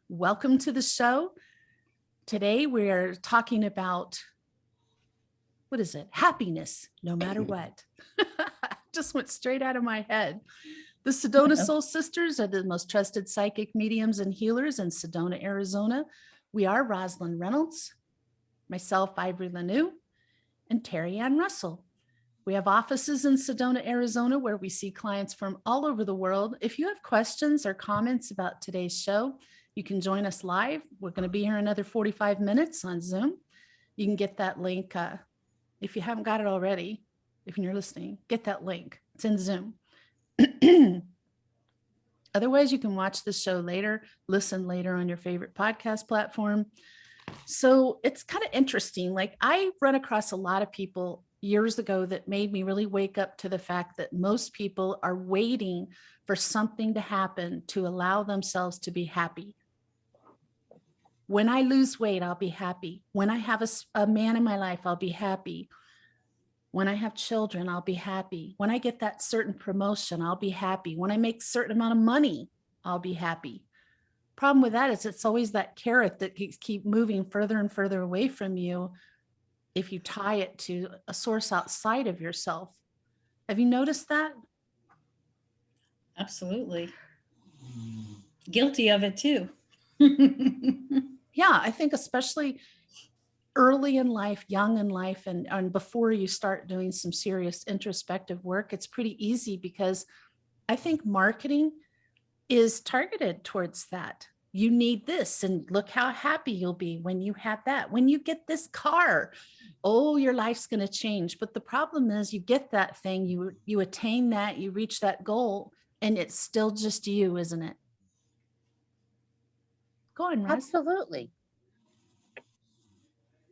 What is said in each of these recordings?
Welcome to the show. Today we are talking about, what is it? Happiness, no matter what. Just went straight out of my head. The Sedona Soul Sisters are the most trusted psychic mediums and healers in Sedona, Arizona. We are Rozlyn Reynolds, myself, Ivory LaNoue, and Terri Ann Russell. We have offices in Sedona, Arizona, where we see clients from all over the world. If you have questions or comments about today's show, you can join us live. We're going to be here another 45 minutes on Zoom. You can get that link if you haven't got it already. If you're listening, get that link. It's in Zoom. Otherwise, you can watch the show later, listen later on your favorite podcast platform. So it's kind of interesting. Like, I run across a lot of people years ago that made me really wake up to the fact that most people are waiting for something to happen to allow themselves to be happy. When I lose weight, I'll be happy. When I have a man in my life, I'll be happy. When I have children, I'll be happy. When I get that certain promotion, I'll be happy. When I make a certain amount of money, I'll be happy. Problem with that is it's always that carrot that keep moving further and further away from you if you tie it to a source outside of yourself. Have you noticed that? Absolutely. Guilty of it too. Yeah, I think especially early in life, young in life, and before you start doing some serious introspective work, it's pretty easy because I think marketing is targeted towards that. You need this, and look how happy you'll be when you have that. When you get this car, oh, your life's going to change. But the problem is you get that thing, you attain that, you reach that goal, and it's still just you, isn't it? Go on, Roz. Absolutely.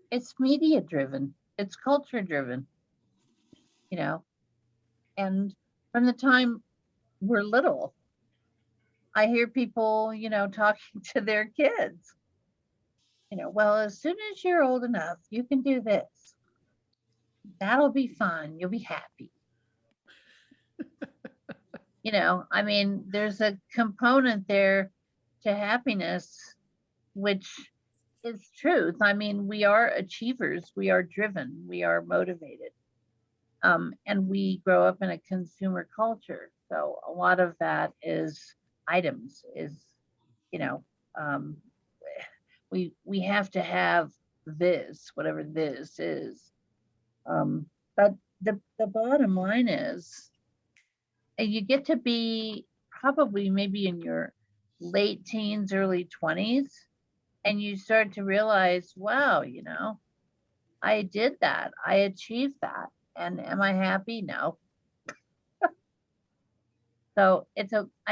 It's media driven. It's culture driven, and from the time we're little, I hear people, talking to their kids, well, as soon as you're old enough, you can do this. That'll be fun. You'll be happy. There's a component there to happiness, which is truth. We are achievers. We are driven. We are motivated. And we grow up in a consumer culture. So a lot of that is items, we have to have this, whatever this is. But the bottom line is, you get to be probably maybe in your late teens, early 20s, and you start to realize, wow, I did that. I achieved that. And am I happy? No. So I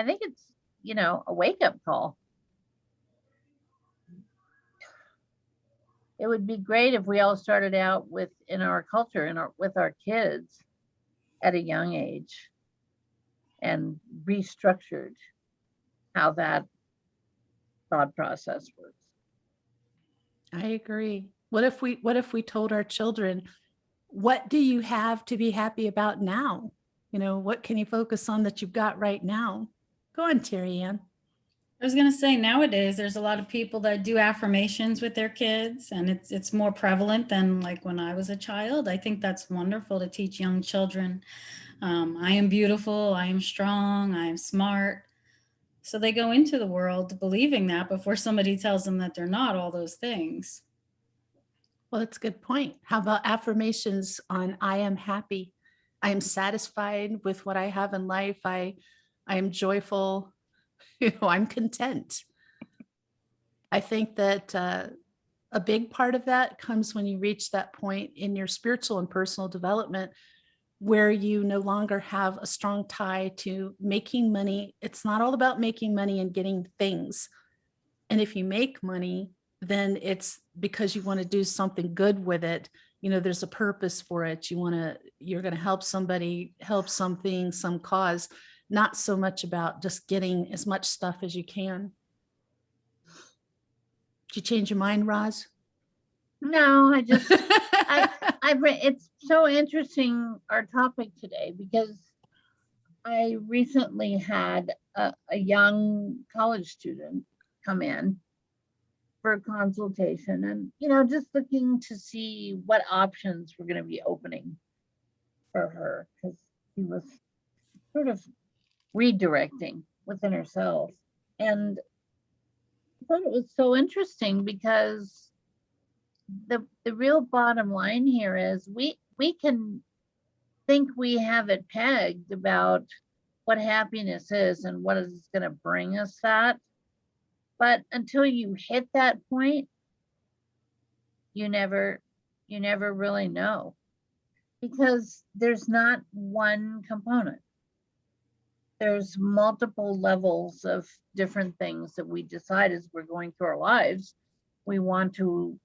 think it's, a wake-up call. It would be great if we all started out in our culture, with our kids at a young age and restructured how that thought process works. I agree. What if we told our children, what do you have to be happy about now? What can you focus on that you've got right now? Go on, Terri Ann. I was going to say, nowadays there's a lot of people that do affirmations with their kids, and it's more prevalent than like when I was a child. I think that's wonderful to teach young children. I am beautiful, I am strong, I am smart. So they go into the world believing that before somebody tells them that they're not all those things. Well, that's a good point. How about affirmations on I am happy, I am satisfied with what I have in life, I am joyful, I'm content. I think that a big part of that comes when you reach that point in your spiritual and personal development where you no longer have a strong tie to making money. It's not all about making money and getting things. And if you make money, then it's because you want to do something good with it. There's a purpose for it. You're going to help somebody, help something, some cause, not so much about just getting as much stuff as you can. Did you change your mind, Roz? No, it's so interesting, our topic today, because I recently had a young college student come in for a consultation, and, you know, just looking to see what options we're going to be opening for her, because she was sort of redirecting within herself. And I thought it was so interesting because the real bottom line here is we can think we have it pegged about what happiness is and what is going to bring us that. But until you hit that point, you never really know, because there's not one component. There's multiple levels of different things that we decide as we're going through our lives. We want to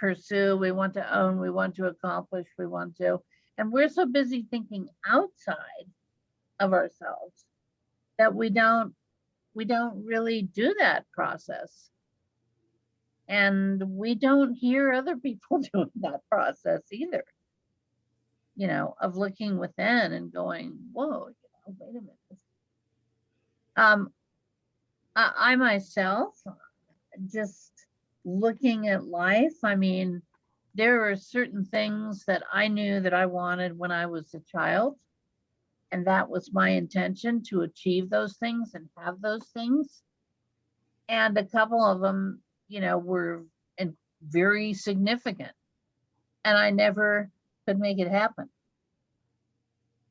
pursue, we want to own, we want to accomplish, and we're so busy thinking outside of ourselves that we don't really do that process. And we don't hear other people doing that process either, you know, of looking within and going, whoa, you know, wait a minute. I myself, just looking at life, I mean, there are certain things that I knew that I wanted when I was a child, and that was my intention, to achieve those things and have those things. And a couple of them, you know, were very significant, and I never could make it happen.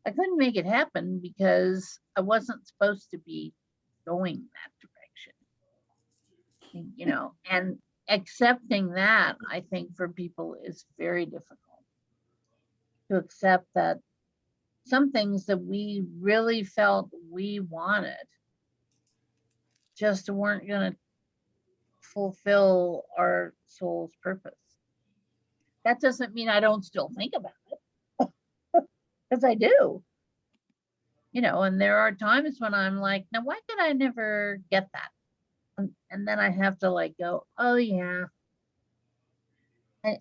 I couldn't make it happen because I wasn't supposed to be going that direction, you know, and accepting that, I think, for people is very difficult, to accept that some things that we really felt we wanted just weren't going to fulfill our soul's purpose. That doesn't mean I don't still think about it, because I do, you know, and there are times when I'm like, now why did I never get that? And then I have to like go, oh yeah,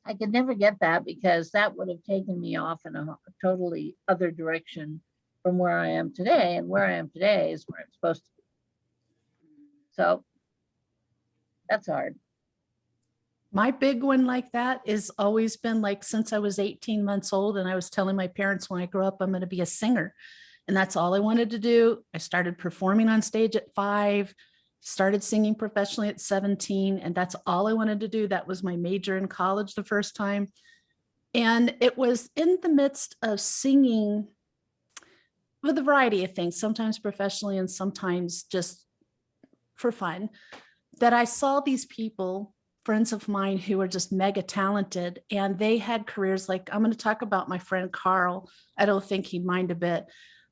I could never get that, because that would have taken me off in a totally other direction from where I am today, and where I am today is where I'm supposed to be. So that's hard. My big one like that is always been like since I was 18 months old, and I was telling my parents when I grow up, I'm going to be a singer. And that's all I wanted to do. I started performing on stage at 5, started singing professionally at 17, and that's all I wanted to do. That was my major in college the first time. And it was in the midst of singing with a variety of things, sometimes professionally and sometimes just for fun, that I saw these people, friends of mine, who were just mega talented, and they had careers. Like, I'm going to talk about my friend Carl. I don't think he'd mind a bit.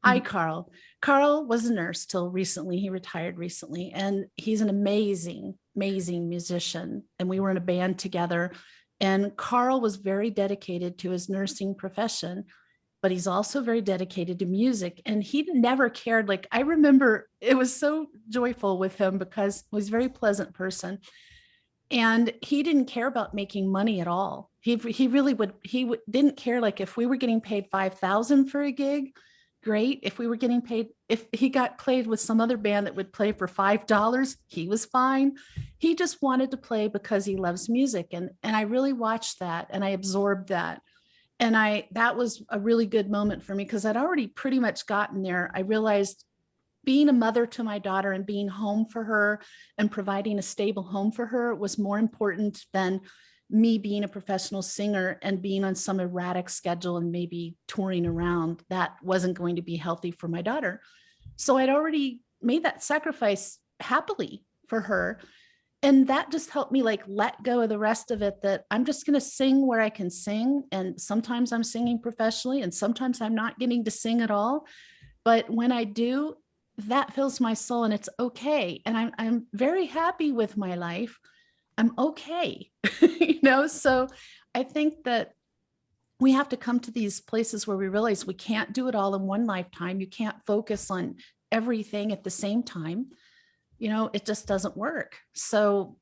Hi, Carl. Carl was a nurse till recently. He retired recently, and he's an amazing, amazing musician. And we were in a band together. And Carl was very dedicated to his nursing profession, but he's also very dedicated to music. And he never cared. Like, I remember it was so joyful with him because he was a very pleasant person. And he didn't care about making money at all. He really didn't care. Like, if we were getting paid $5,000 for a gig, great. If we were getting paid, if he got played with some other band that would play for $5, he was fine. He just wanted to play because he loves music. And I really watched that, and I absorbed that. And that was a really good moment for me, because I'd already pretty much gotten there. I realized being a mother to my daughter and being home for her and providing a stable home for her was more important than me being a professional singer and being on some erratic schedule and maybe touring around. That wasn't going to be healthy for my daughter. So I'd already made that sacrifice happily for her. And that just helped me like let go of the rest of it, that I'm just going to sing where I can sing. And sometimes I'm singing professionally, and sometimes I'm not getting to sing at all. But when I do, that fills my soul, and it's okay. And I'm very happy with my life. I'm okay. You know, so I think that we have to come to these places where we realize we can't do it all in one lifetime. You can't focus on everything at the same time. You know, it just doesn't work. So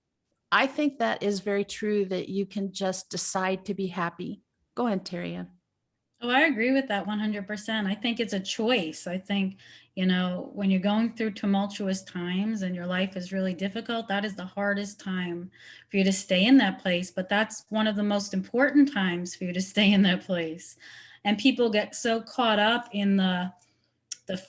I think that is very true, that you can just decide to be happy. Go ahead, Terri Ann. Oh, I agree with that 100%. I think it's a choice. I think, when you're going through tumultuous times and your life is really difficult, that is the hardest time for you to stay in that place. But that's one of the most important times for you to stay in that place. And people get so caught up in the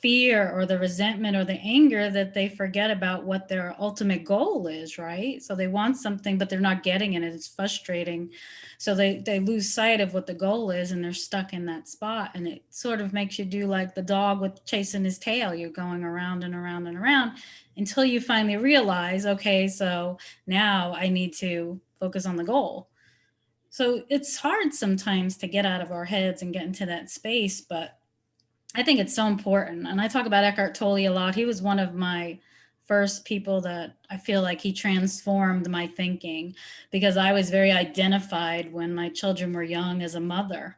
fear or the resentment or the anger that they forget about what their ultimate goal is, right? So they want something, but they're not getting it, and it's frustrating. So they lose sight of what the goal is, and they're stuck in that spot. And it sort of makes you do like the dog with chasing his tail. You're going around and around and around until you finally realize, okay, so now I need to focus on the goal. So it's hard sometimes to get out of our heads and get into that space, but I think it's so important. And I talk about Eckhart Tolle a lot. He was one of my first people that I feel like he transformed my thinking, because I was very identified when my children were young as a mother.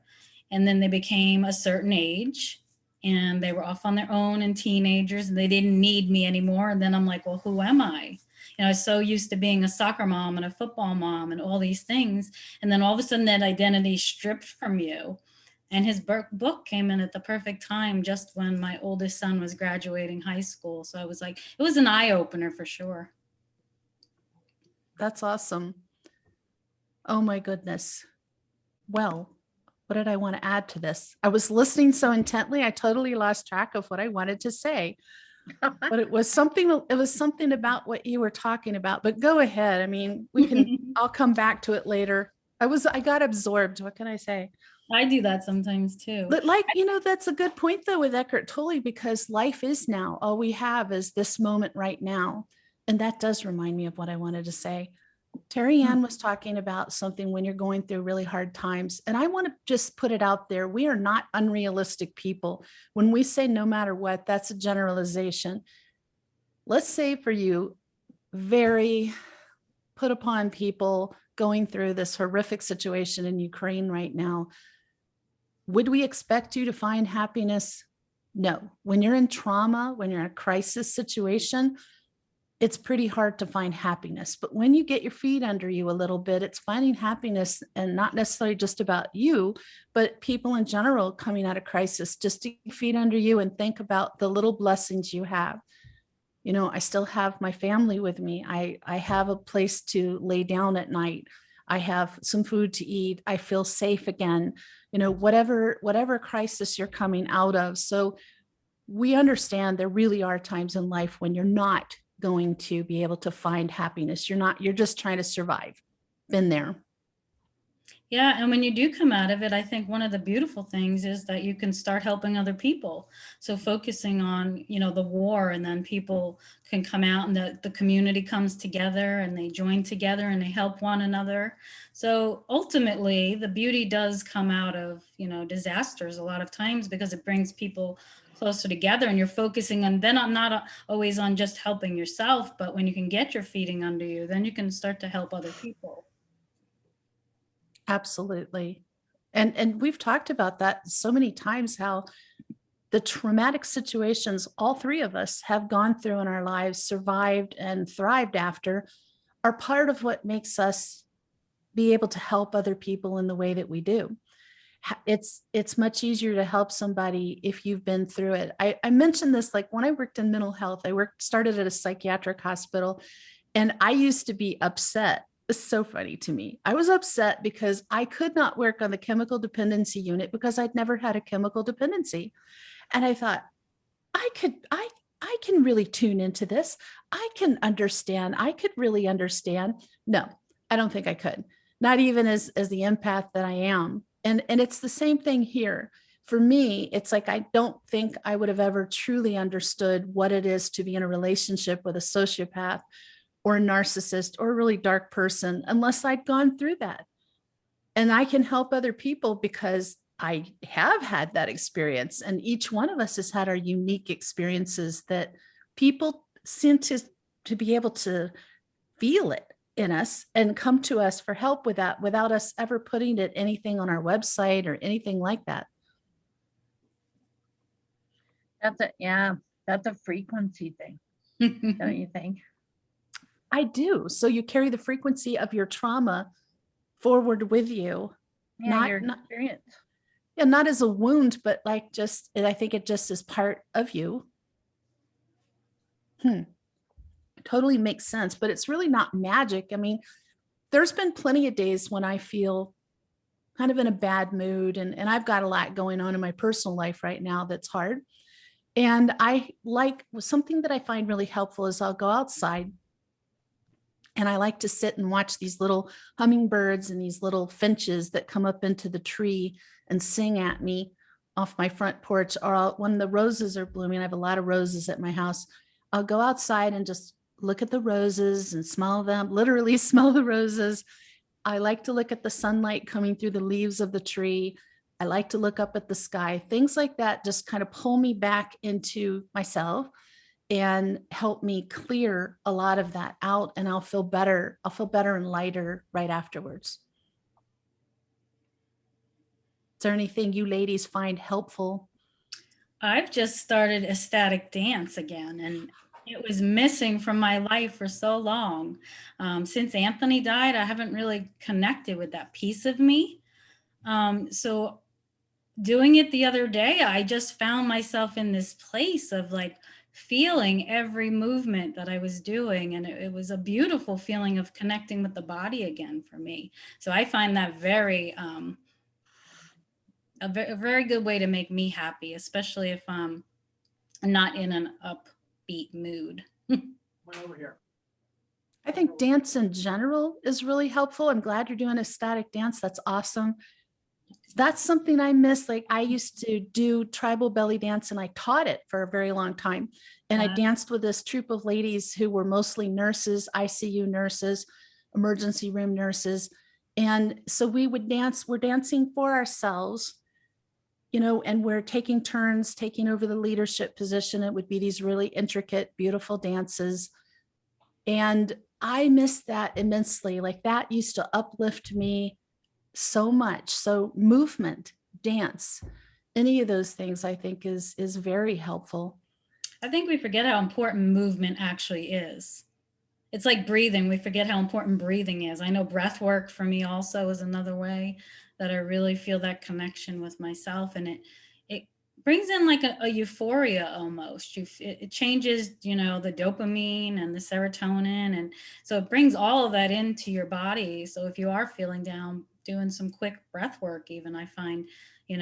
And then they became a certain age and they were off on their own and teenagers, and they didn't need me anymore. And then I'm like, well, who am I? I was so used to being a soccer mom and a football mom and all these things. And then all of a sudden that identity stripped from you. And his book came in at the perfect time, just when my oldest son was graduating high school. So I was like, it was an eye opener for sure. That's awesome. Oh my goodness. Well, what did I want to add to this? I was listening so intently, I totally lost track of what I wanted to say. But it was something about what you were talking about. But go ahead. I mean, I'll come back to it later. I got absorbed. What can I say? I do that sometimes too. But that's a good point though with Eckhart Tolle, because life is now. All we have is this moment right now. And that does remind me of what I wanted to say. Terri Ann was talking about something when you're going through really hard times. And I want to just put it out there. We are not unrealistic people. When we say no matter what, that's a generalization. Let's say for you, very put upon people going through this horrific situation in Ukraine right now. Would we expect you to find happiness? No. When you're in trauma, when you're in a crisis situation, it's pretty hard to find happiness. But when you get your feet under you a little bit, it's finding happiness, and not necessarily just about you, but people in general coming out of crisis. Just to get your feet under you and think about the little blessings you have. I still have my family with me. I have a place to lay down at night. I have some food to eat. I feel safe again. Whatever crisis you're coming out of. So we understand there really are times in life when you're not going to be able to find happiness. You're just trying to survive. Been there. Yeah. And when you do come out of it, I think one of the beautiful things is that you can start helping other people. So focusing on, the war, and then people can come out and the community comes together and they join together and they help one another. So ultimately the beauty does come out of, disasters a lot of times, because it brings people closer together, and you're focusing on, then I'm not always on just helping yourself, but when you can get your feeding under you, then you can start to help other people. Absolutely. And we've talked about that so many times, how the traumatic situations all three of us have gone through in our lives, survived and thrived after, are part of what makes us be able to help other people in the way that we do. It's much easier to help somebody if you've been through it. I mentioned this, like when I worked in mental health, started at a psychiatric hospital, and I used to be upset. It's so funny to me. I was upset because I could not work on the chemical dependency unit because I'd never had a chemical dependency. And I thought, I can really tune into this. I can understand. I could really understand. No, I don't think I could. Not even as the empath that I am. And it's the same thing here. For me, it's like, I don't think I would have ever truly understood what it is to be in a relationship with a sociopath or a narcissist or a really dark person unless I'd gone through that. And I can help other people because I have had that experience. And each one of us has had our unique experiences that people seem to be able to feel it in us and come to us for help with that without us ever putting anything on our website or anything like that. That's a frequency thing, don't you think? I do. So you carry the frequency of your trauma forward with you. Yeah, your experience. Yeah, not as a wound, but like just, I think it just is part of you. Totally makes sense, but it's really not magic. I mean, there's been plenty of days when I feel kind of in a bad mood, and I've got a lot going on in my personal life right now that's hard. And I like something that I find really helpful is I'll go outside and I like to sit and watch these little hummingbirds and these little finches that come up into the tree and sing at me off my front porch. Or when the roses are blooming, I have a lot of roses at my house. I'll go outside and just look at the roses and smell them, literally smell the roses. I like to look at the sunlight coming through the leaves of the tree. I like to look up at the sky. Things like that just kind of pull me back into myself and help me clear a lot of that out, and I'll feel better. I'll feel better and lighter right afterwards. Is there anything you ladies find helpful? I've just started ecstatic dance again, and it was missing from my life for so long. Since Anthony died, I haven't really connected with that piece of me. So doing it the other day, I just found myself in this place of like feeling every movement that I was doing. And it was a beautiful feeling of connecting with the body again for me. So I find that a very good way to make me happy, especially if I'm not in an upbeat mood. I think dance in general is really helpful. I'm glad you're doing ecstatic dance. That's awesome. That's something I miss. Like I used to do tribal belly dance and I taught it for a very long time. And I Wow. danced with this troop of ladies who were mostly nurses, ICU nurses, emergency room nurses. And so we would dance, we're dancing for ourselves, and we're taking turns taking over the leadership position. It would be these really intricate, beautiful dances. And I miss that immensely. Like that used to uplift me so much. So movement, dance, any of those things I think is very helpful. I think we forget how important movement actually is. It's like breathing. We forget how important breathing is. I know breath work for me also is another way that I really feel that connection with myself. And it brings in like a euphoria almost. It changes, the dopamine and the serotonin. And so it brings all of that into your body. So if you are feeling down, doing some quick breath work, even I find,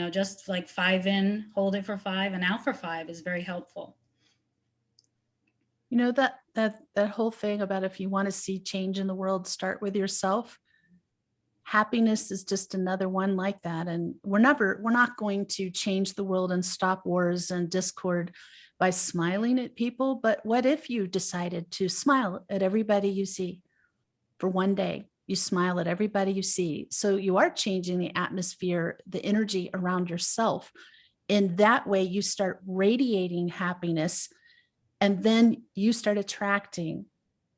just like 5 in, hold it for 5 and out for 5 is very helpful. That whole thing about if you want to see change in the world, start with yourself. Happiness is just another one like that. And we're not going to change the world and stop wars and discord by smiling at people. But what if you decided to smile at everybody you see for one day? You smile at everybody you see. So you are changing the atmosphere, the energy around yourself. In that way, you start radiating happiness. And then you start attracting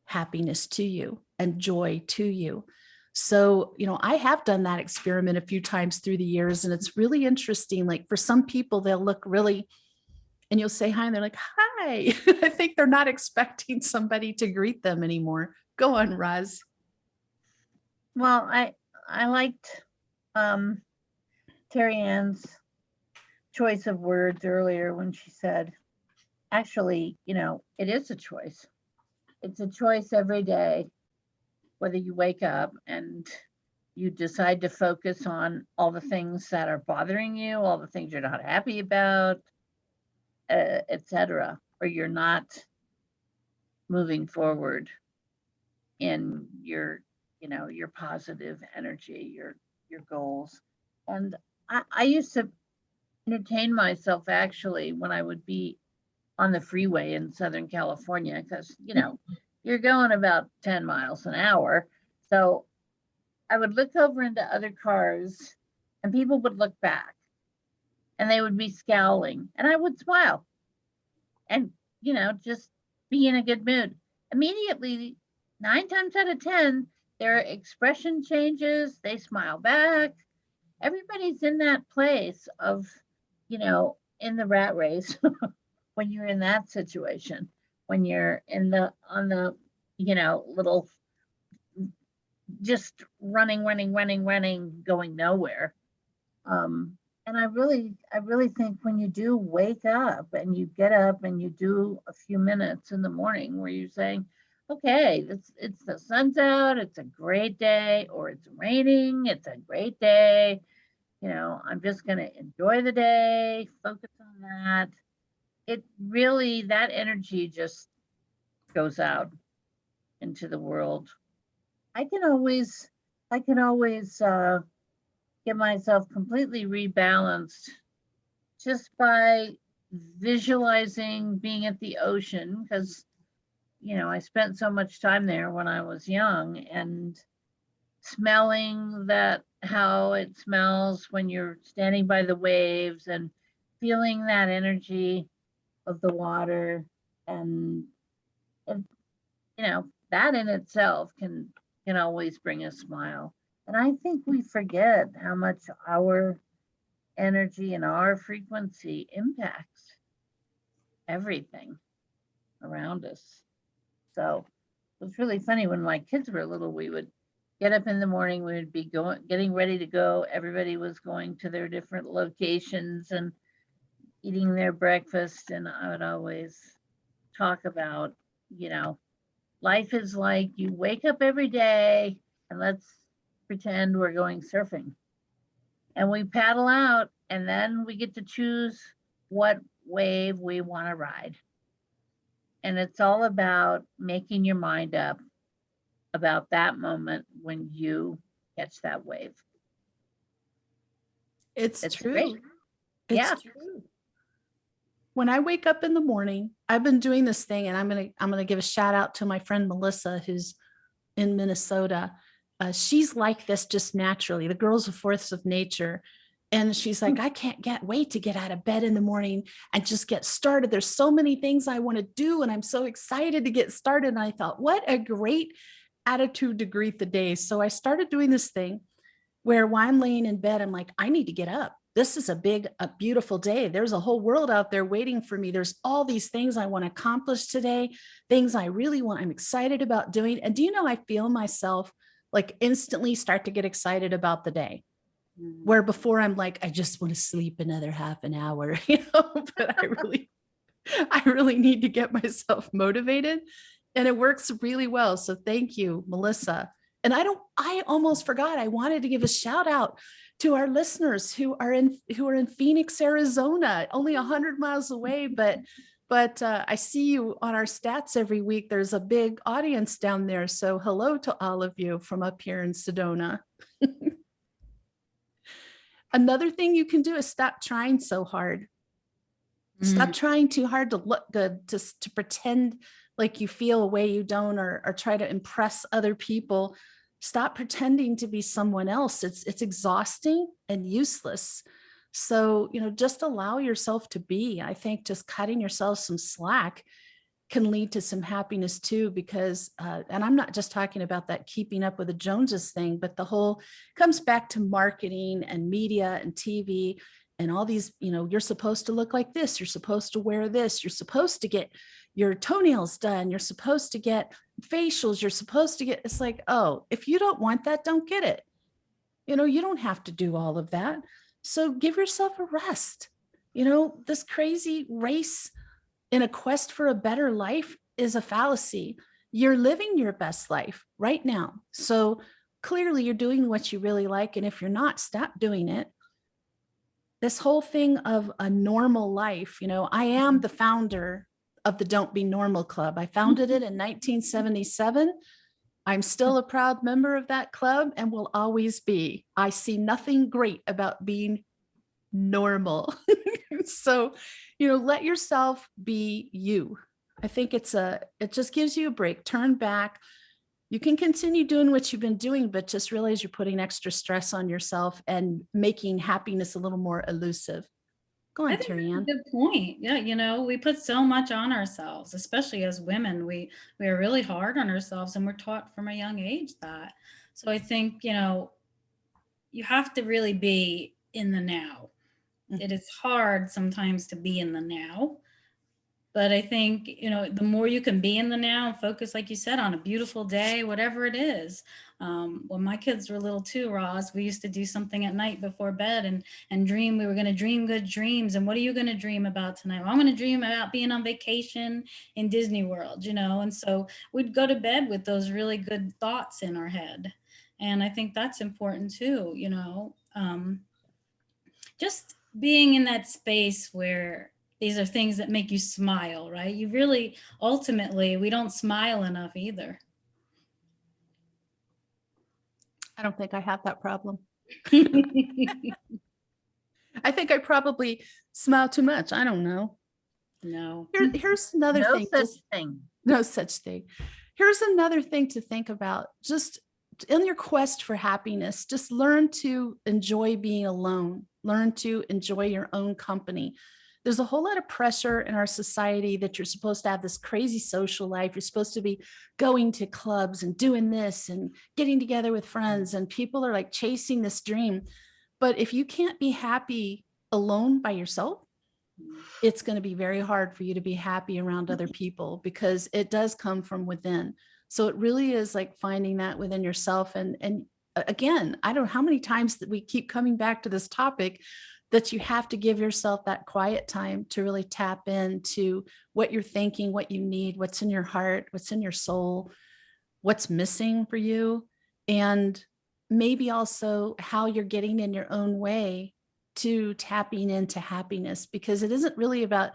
happiness to you and joy to you. So, I have done that experiment a few times through the years, and it's really interesting. Like for some people, they'll look really, and you'll say hi, and they're like, hi. I think they're not expecting somebody to greet them anymore. Go on, Roz. Well, I liked Terri Ann's choice of words earlier when she said, actually, it is a choice. It's a choice every day, whether you wake up and you decide to focus on all the things that are bothering you, all the things you're not happy about, etc., or you're not moving forward in your positive energy, your goals. And I used to entertain myself actually when I would be on the freeway in Southern California, because you're going about 10 miles an hour. So I would look over into other cars and people would look back and they would be scowling and I would smile and just be in a good mood. Immediately, 9 times out of 10, their expression changes, they smile back. Everybody's in that place of in the rat race when you're in that situation, when you're on the little just running, going nowhere. And I really think when you do wake up and you get up and you do a few minutes in the morning where you're saying, okay, it's the sun's out, it's a great day, or it's raining, it's a great day. You know, I'm just going to enjoy the day, focus on that. It really, that energy just goes out into the world. I can always get myself completely rebalanced just by visualizing being at the ocean, because you know I spent so much time there when I was young, and smelling that, how it smells when you're standing by the waves, and feeling that energy of the water, and, and you know that in itself can always bring a smile. And I think we forget how much our energy and our frequency impacts everything around us. So it was really funny when my kids were little. We would get up in the morning, we would be getting ready to go. Everybody was going to their different locations and eating their breakfast. And I would always talk about, you know, life is like you wake up every day and let's pretend we're going surfing. And we paddle out, and then we get to choose what wave we want to ride. And it's all about making your mind up about that moment when you catch that wave. It's true. Great. It's Yeah. true. When I wake up in the morning, I've been doing this thing, and I'm gonna give a shout out to my friend Melissa, who's in Minnesota. She's like this just naturally. The girls are force of nature. And she's like, I can't wait to get out of bed in the morning and just get started. There's so many things I want to do, and I'm so excited to get started. And I thought, what a great attitude to greet the day. So I started doing this thing where while I'm laying in bed, I'm like, I need to get up. This is a beautiful day. There's a whole world out there waiting for me. There's all these things I want to accomplish today, things I really want, I'm excited about doing. And do you know, I feel myself like instantly start to get excited about the day, where before I'm like, I just want to sleep another half an hour, but I really need to get myself motivated, and it works really well. So thank you, Melissa. And I almost forgot, I wanted to give a shout out to our listeners who are in Phoenix, Arizona, only 100 miles away, but I see you on our stats every week. There's a big audience down there. So hello to all of you from up here in Sedona. Another thing you can do is stop trying so hard. Stop trying too hard to look good, to pretend like you feel a way you don't, or try to impress other people. Stop pretending to be someone else. It's exhausting and useless. So, just allow yourself to be. I think just cutting yourself some slack can lead to some happiness too, because, and I'm not just talking about that keeping up with the Joneses thing, but the whole comes back to marketing and media and TV and all these, you're supposed to look like this, you're supposed to wear this, you're supposed to get your toenails done, you're supposed to get facials, you're supposed to get, it's like, oh, if you don't want that, don't get it. You don't have to do all of that. So give yourself a rest. This crazy race in a quest for a better life is a fallacy. You're living your best life right now. So clearly you're doing what you really like. And if you're not, stop doing it. This whole thing of a normal life, I am the founder of the Don't Be Normal Club. I founded it in 1977. I'm still a proud member of that club and will always be. I see nothing great about being normal. So, let yourself be you. I think it just gives you a break. Turn back. You can continue doing what you've been doing, but just realize you're putting extra stress on yourself and making happiness a little more elusive. Go on, Terri Ann. Good point. Yeah, we put so much on ourselves, especially as women. We are really hard on ourselves, and we're taught from a young age that. So I think, you have to really be in the now. It is hard sometimes to be in the now, But I think, the more you can be in the now and focus, like you said, on a beautiful day, whatever it is. When my kids were little too, Roz, we used to do something at night before bed and dream. We were going to dream good dreams. And what are you going to dream about tonight? Well, I'm going to dream about being on vacation in Disney World, and so we'd go to bed with those really good thoughts in our head. And I think that's important too, just being in that space where these are things that make you smile, right? You really, ultimately, we don't smile enough either. I don't think I have that problem. I think I probably smile too much. I don't know. No. Here's another No thing. such thing. No such thing. Here's another thing to think about. Just in your quest for happiness, just learn to enjoy being alone. Learn to enjoy your own company. There's a whole lot of pressure in our society that you're supposed to have this crazy social life. You're supposed to be going to clubs and doing this and getting together with friends, and people are like chasing this dream. But if you can't be happy alone by yourself, it's going to be very hard for you to be happy around other people, because it does come from within. So it really is like finding that within yourself. And again, I don't know how many times that we keep coming back to this topic, that you have to give yourself that quiet time to really tap into what you're thinking, what you need, what's in your heart, what's in your soul, what's missing for you, and maybe also how you're getting in your own way to tapping into happiness, because it isn't really about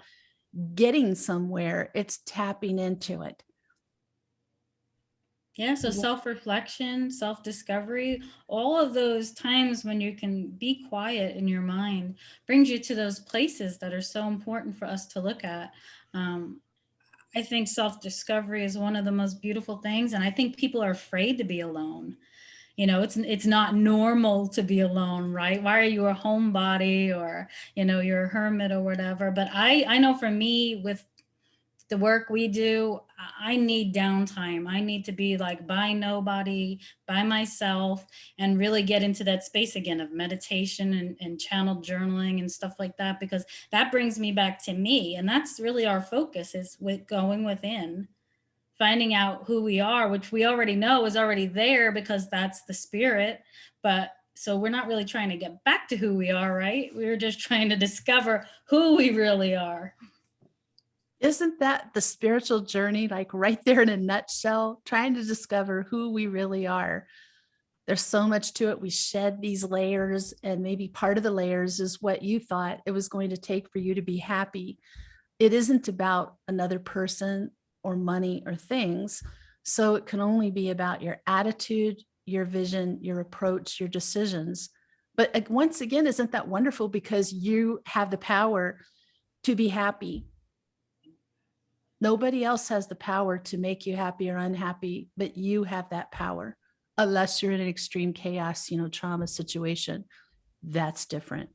getting somewhere, it's tapping into it. Yeah, so self-reflection, self-discovery, all of those times when you can be quiet in your mind brings you to those places that are so important for us to look at. I think self-discovery is one of the most beautiful things, and I think people are afraid to be alone. It's not normal to be alone, right? Why are you a homebody, or you're a hermit or whatever? But I know for me, with the work we do, I need downtime. I need to be like by nobody, by myself, and really get into that space again of meditation and channeled journaling and stuff like that, because that brings me back to me. And that's really our focus, is with going within, finding out who we are, which we already know is already there because that's the spirit. But so we're not really trying to get back to who we are, right? We're just trying to discover who we really are. Isn't that the spiritual journey, like right there in a nutshell, trying to discover who we really are? There's so much to it. We shed these layers, and maybe part of the layers is what you thought it was going to take for you to be happy. It isn't about another person or money or things. So it can only be about your attitude, your vision, your approach, your decisions. But once again, isn't that wonderful? Because you have the power to be happy. Nobody else has the power to make you happy or unhappy, but you have that power, unless you're in an extreme chaos, trauma situation. That's different.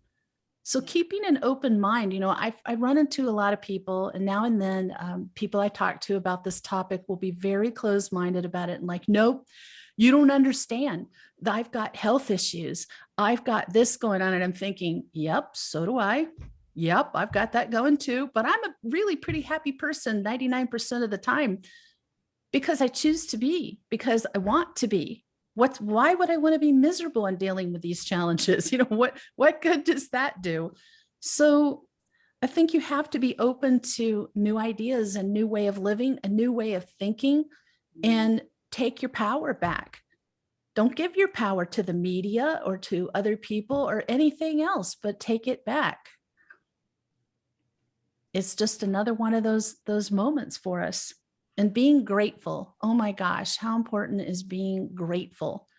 So keeping an open mind, I run into a lot of people, and now and then people I talk to about this topic will be very closed-minded about it and like, nope, you don't understand. I've got health issues. I've got this going on. And I'm thinking, yep, so do I. Yep, I've got that going too. But I'm a really pretty happy person 99% of the time, because I choose to be, because I want to be. Why would I want to be miserable in dealing with these challenges? What good does that do? So I think you have to be open to new ideas, and new way of living, a new way of thinking, and take your power back. Don't give your power to the media or to other people or anything else, but take it back. It's just another one of those moments for us. And being grateful. Oh my gosh, how important is being grateful?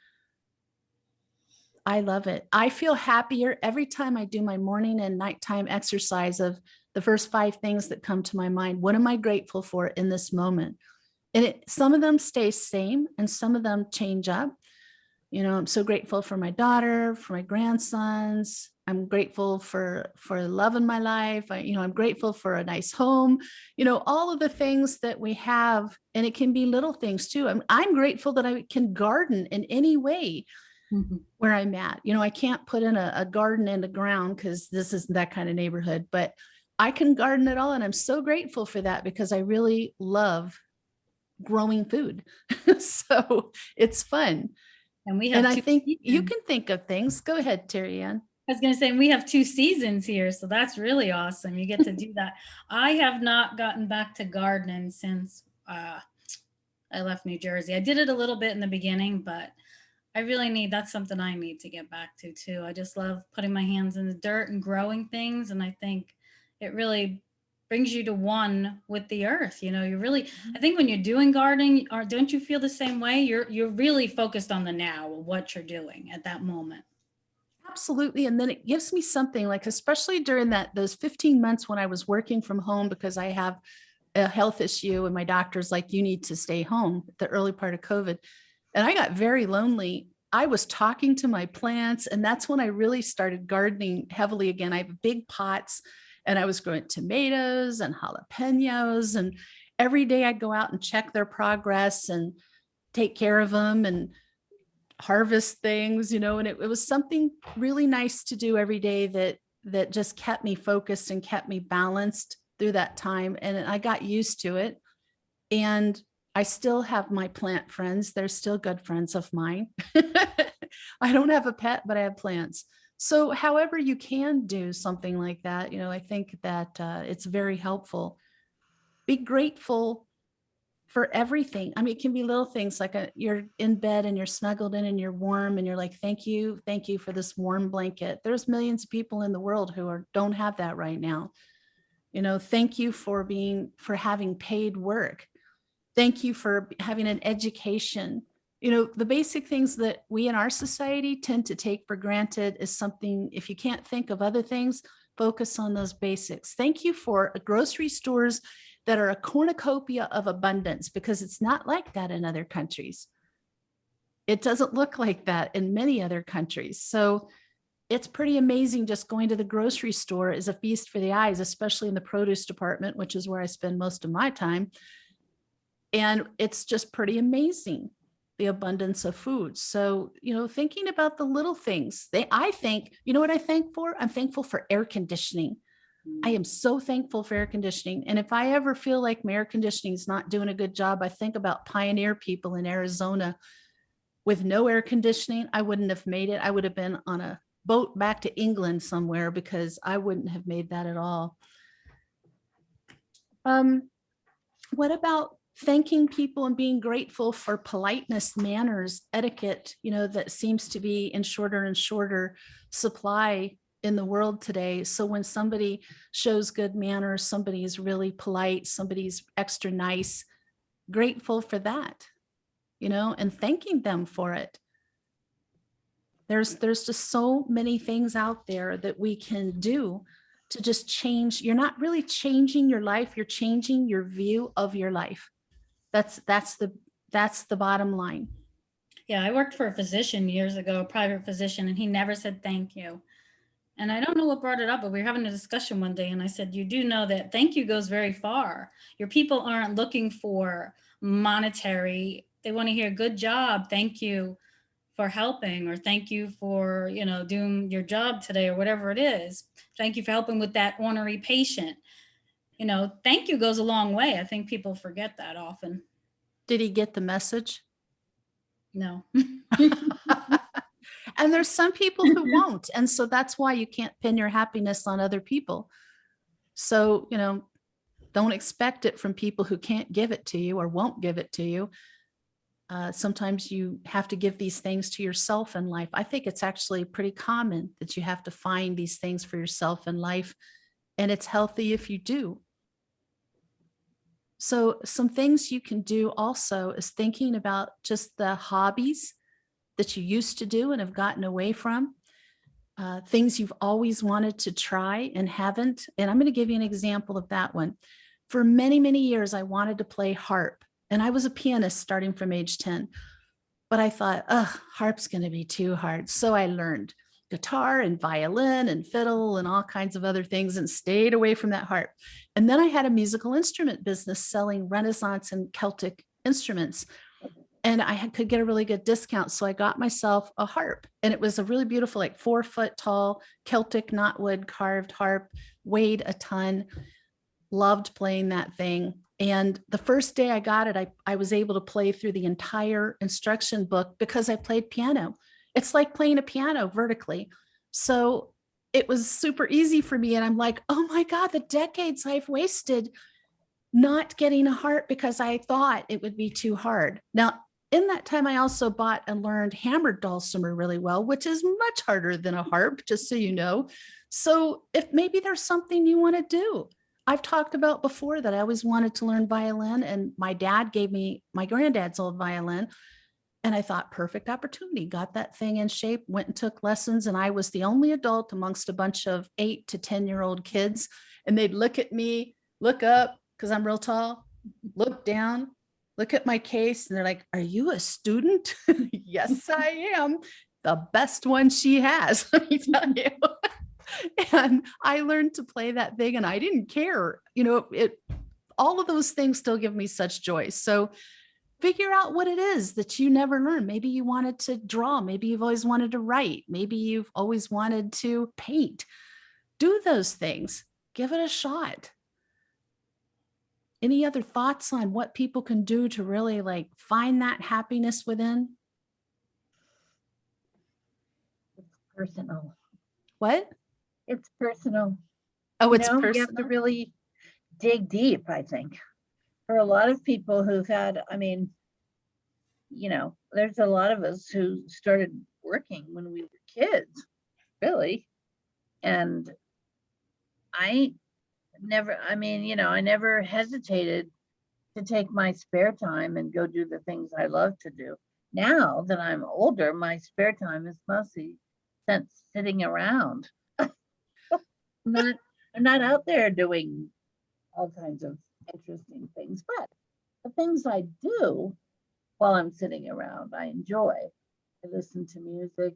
I love it. I feel happier every time I do my morning and nighttime exercise of the first 5 things that come to my mind. What am I grateful for in this moment? And some of them stay same and some of them change up. I'm so grateful for my daughter, for my grandsons. I'm grateful for love in my life. I'm grateful for a nice home, all of the things that we have. And it can be little things too. I'm grateful that I can garden in any way where I'm at. I can't put in a garden in the ground because this isn't that kind of neighborhood, but I can garden at all. And I'm so grateful for that because I really love growing food. So it's fun. And we And have I two think you seasons. can think of things. Go ahead, Terri Ann. I was going to say, we have 2 seasons here, so that's really awesome. You get to do that. I have not gotten back to gardening since I left New Jersey. I did it a little bit in the beginning, but I really that's something I need to get back to too. I just love putting my hands in the dirt and growing things. And I think it really brings you to one with the earth. You know, you really, I think when you're doing gardening, or don't you feel the same way? You're really focused on the now, what you're doing at that moment. Absolutely. And then it gives me something like, especially during those 15 months when I was working from home because I have a health issue and my doctor's like, you need to stay home at the early part of COVID. And I got very lonely. I was talking to my plants, and that's when I really started gardening heavily again. I have big pots and I was growing tomatoes and jalapenos. And every day I'd go out and check their progress and take care of them and harvest things, and it was something really nice to do every day that just kept me focused and kept me balanced through that time. And I got used to it. And I still have my plant friends. They're still good friends of mine. I don't have a pet, but I have plants. So however you can do something like that, I think that it's very helpful. Be grateful for everything. I mean, it can be little things like you're in bed and you're snuggled in and you're warm and you're like, thank you for this warm blanket. There's millions of people in the world who don't have that right now. Thank you for having paid work. Thank you for having an education. The basic things that we in our society tend to take for granted is something, if you can't think of other things, focus on those basics. Thank you for grocery stores that are a cornucopia of abundance, because it's not like that in other countries. It doesn't look like that in many other countries. So it's pretty amazing. Just going to the grocery store is a feast for the eyes, especially in the produce department, which is where I spend most of my time. And it's just pretty amazing, the abundance of food. So, thinking about the little things, I think, what I thank for? I'm thankful for air conditioning. I am so thankful for air conditioning. And if I ever feel like my air conditioning is not doing a good job, I think about pioneer people in Arizona with no air conditioning. I wouldn't have made it. I would have been on a boat back to England somewhere because I wouldn't have made that at all. What about thanking people and being grateful for politeness, manners, etiquette, that seems to be in shorter and shorter supply in the world today. So when somebody shows good manners, somebody's really polite, somebody's extra nice, grateful for that, and thanking them for it. There's just so many things out there that we can do to just change. You're not really changing your life, you're changing your view of your life. That's the bottom line. Yeah, I worked for a physician years ago, a private physician, and he never said thank you. And I don't know what brought it up, but we were having a discussion one day and I said, you do know that thank you goes very far. Your people aren't looking for monetary. They want to hear good job. Thank you for helping, or thank you for, doing your job today, or whatever it is. Thank you for helping with that ornery patient. Thank you goes a long way. I think people forget that often. Did he get the message? No. And there's some people who won't. And so that's why you can't pin your happiness on other people. So, don't expect it from people who can't give it to you or won't give it to you. Sometimes you have to give these things to yourself in life. I think it's actually pretty common that you have to find these things for yourself in life. And it's healthy if you do. So some things you can do also is thinking about just the hobbies that you used to do and have gotten away from, things you've always wanted to try and haven't. And I'm going to give you an example of that one. For many, many years, I wanted to play harp, and I was a pianist starting from age 10. But I thought, harp's going to be too hard. So I learned guitar and violin and fiddle and all kinds of other things and stayed away from that harp. And then I had a musical instrument business selling Renaissance and Celtic instruments. and could get a really good discount. So I got myself a harp, and it was a really beautiful, like 4 foot tall Celtic knotwood carved harp, weighed a ton. Loved playing that thing. And the first day I got it, I was able to play through the entire instruction book because I played piano. It's like playing a piano vertically. So it was super easy for me. And I'm like, oh my God, the decades I've wasted not getting a harp because I thought it would be too hard. Now, in that time, I also bought and learned hammered dulcimer really well, which is much harder than a harp, just so you know. So if maybe there's something you want to do. I've talked about before that I always wanted to learn violin, and my dad gave me my granddad's old violin. And I thought, perfect opportunity, got that thing in shape, went and took lessons. And I was the only adult amongst a bunch of 8 to 10-year-old kids. And they'd look at me, look up, because I'm real tall, look down, look at my case. And they're like, are you a student? Yes, I am. The best one she has, let me tell you. And I learned to play that thing, and I didn't care. All of those things still give me such joy. So figure out what it is that you never learned. Maybe you wanted to draw. Maybe you've always wanted to write. Maybe you've always wanted to paint. Do those things. Give it a shot. Any other thoughts on what people can do to really like find that happiness within? It's personal. What? It's personal. Oh, it's You have to personal. really dig deep, I think. For a lot of people who've had, there's a lot of us who started working when we were kids, really. And I never hesitated to take my spare time and go do the things I love to do. Now that I'm older, my spare time is mostly spent sitting around. I'm not out there doing all kinds of interesting things, but the things I do while I'm sitting around, I enjoy. I listen to music.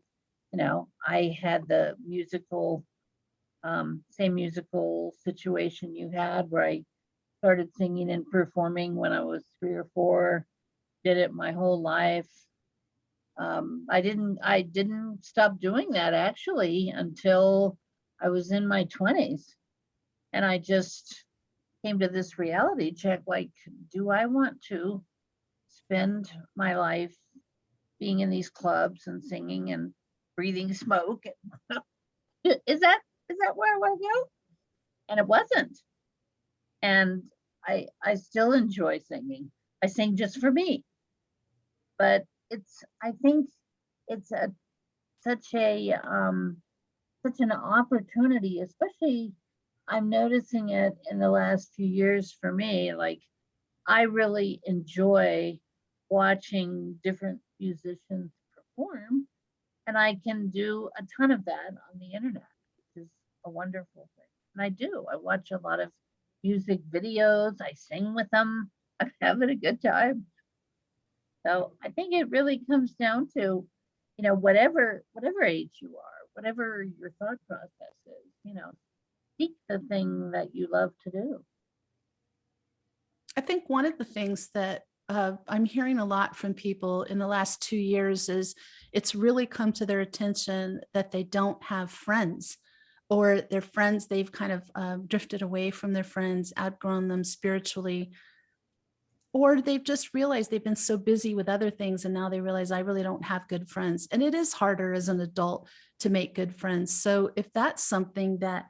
I had the same musical situation you had, where I started singing and performing when I was 3 or 4, did it my whole life. I didn't stop doing that actually until I was in my 20s. And I just came to this reality check, like, do I want to spend my life being in these clubs and singing and breathing smoke? Is that where I want to go? And it wasn't. And I still enjoy singing. I sing just for me. But I think it's such an opportunity, especially I'm noticing it in the last few years for me. Like, I really enjoy watching different musicians perform, and I can do a ton of that on the internet, which is a wonderful thing. And I watch a lot of music videos, I sing with them, I'm having a good time. So I think it really comes down to, whatever age you are, whatever your thought process is, seek the thing that you love to do. I think one of the things that I'm hearing a lot from people in the last 2 years is it's really come to their attention that they don't have friends, or their friends, they've kind of drifted away from their friends, outgrown them spiritually, or they've just realized they've been so busy with other things. And now they realize I really don't have good friends. And it is harder as an adult to make good friends. So if that's something that,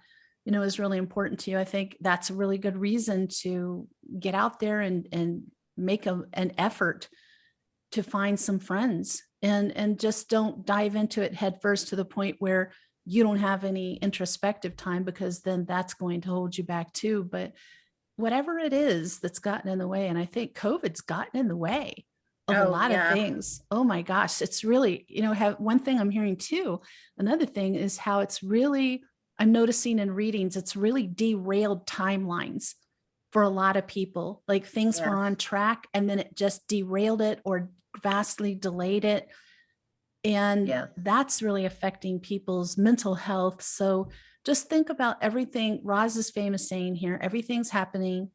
is really important to you, I think that's a really good reason to get out there and make an effort to find some friends, and just don't dive into it head first to the point where you don't have any introspective time, because then that's going to hold you back too. But whatever it is that's gotten in the way, and I think COVID's gotten in the way of a lot of things. Oh my gosh, it's really, one thing I'm hearing too. Another thing is how it's really, I'm noticing in readings, it's really derailed timelines for a lot of people. Like things were on track and then it just derailed it or vastly delayed it. And that's really affecting people's mental health. So just think about everything. Roz is famous saying here, everything's happening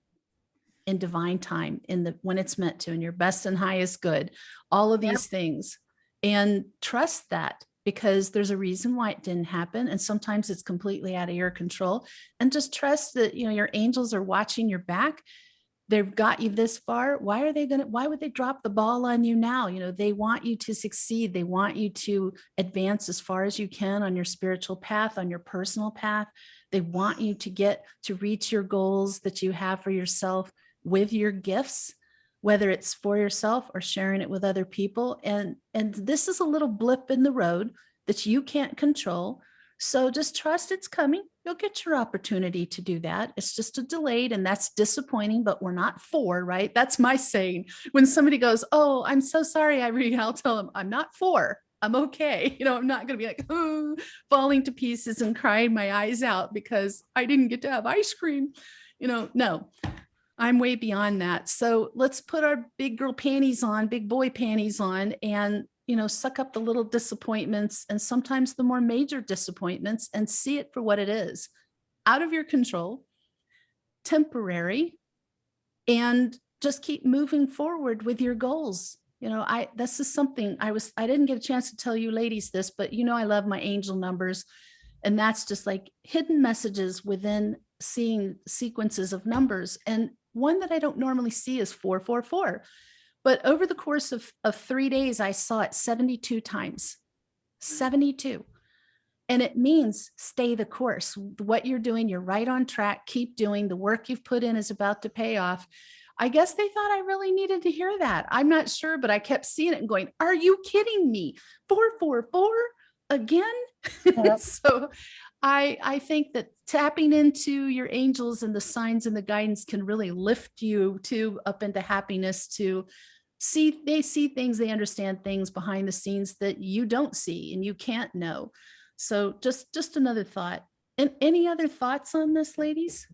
in divine time, when it's meant to, in your best and highest good, all of these things. And trust that, because there's a reason why it didn't happen. And sometimes it's completely out of your control. And just trust that, your angels are watching your back. They've got you this far. Why would they drop the ball on you now? They want you to succeed. They want you to advance as far as you can on your spiritual path, on your personal path. They want you to reach your goals that you have for yourself with your gifts, whether it's for yourself or sharing it with other people. And this is a little blip in the road that you can't control. So just trust it's coming. You'll get your opportunity to do that. It's just a delayed, and that's disappointing, but we're not for, right? That's my saying. When somebody goes, "Oh, I'm so sorry, Ivory," I'll tell them, "I'm not for. I'm okay." I'm not going to be like, "Oh," falling to pieces and crying my eyes out because I didn't get to have ice cream. No, I'm way beyond that. So let's put our big girl panties on, big boy panties on, and suck up the little disappointments and sometimes the more major disappointments and see it for what it is, out of your control, temporary, and just keep moving forward with your goals. This is something I didn't get a chance to tell you ladies this, but I love my angel numbers. And that's just like hidden messages within seeing sequences of numbers. And one that I don't normally see is 444. But over the course of 3 days, I saw it 72 times, 72. And it means stay the course. What you're doing, you're right on track. Keep doing the work you've put in is about to pay off. I guess they thought I really needed to hear that. I'm not sure, but I kept seeing it and going, "Are you kidding me? 444 again?" Yep. So I think that tapping into your angels and the signs and the guidance can really lift you up into happiness they see things, they understand things behind the scenes that you don't see and you can't know. So just another thought. And any other thoughts on this, ladies?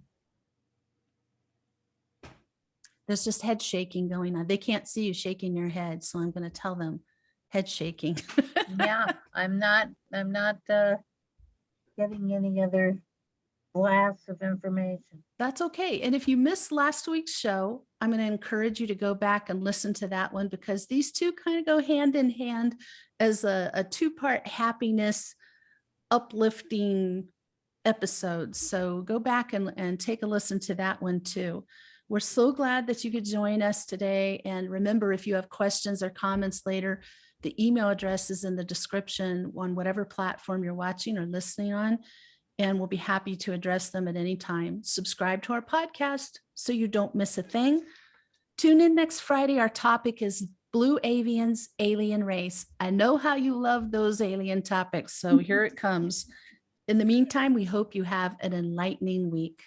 There's just head shaking going on. They can't see you shaking your head, so I'm going to tell them head shaking. Yeah, I'm not getting any other blasts of information. That's okay. And if you missed last week's show, I'm going to encourage you to go back and listen to that one, because these two kind of go hand in hand as a two-part happiness, uplifting episode. So go back and take a listen to that one too. We're so glad that you could join us today. And remember, if you have questions or comments later, the email address is in the description on whatever platform you're watching or listening on, and we'll be happy to address them at any time. Subscribe to our podcast so you don't miss a thing. Tune in next Friday. Our topic is Blue Avians, Alien Race. I know how you love those alien topics, so here it comes. In the meantime, we hope you have an enlightening week.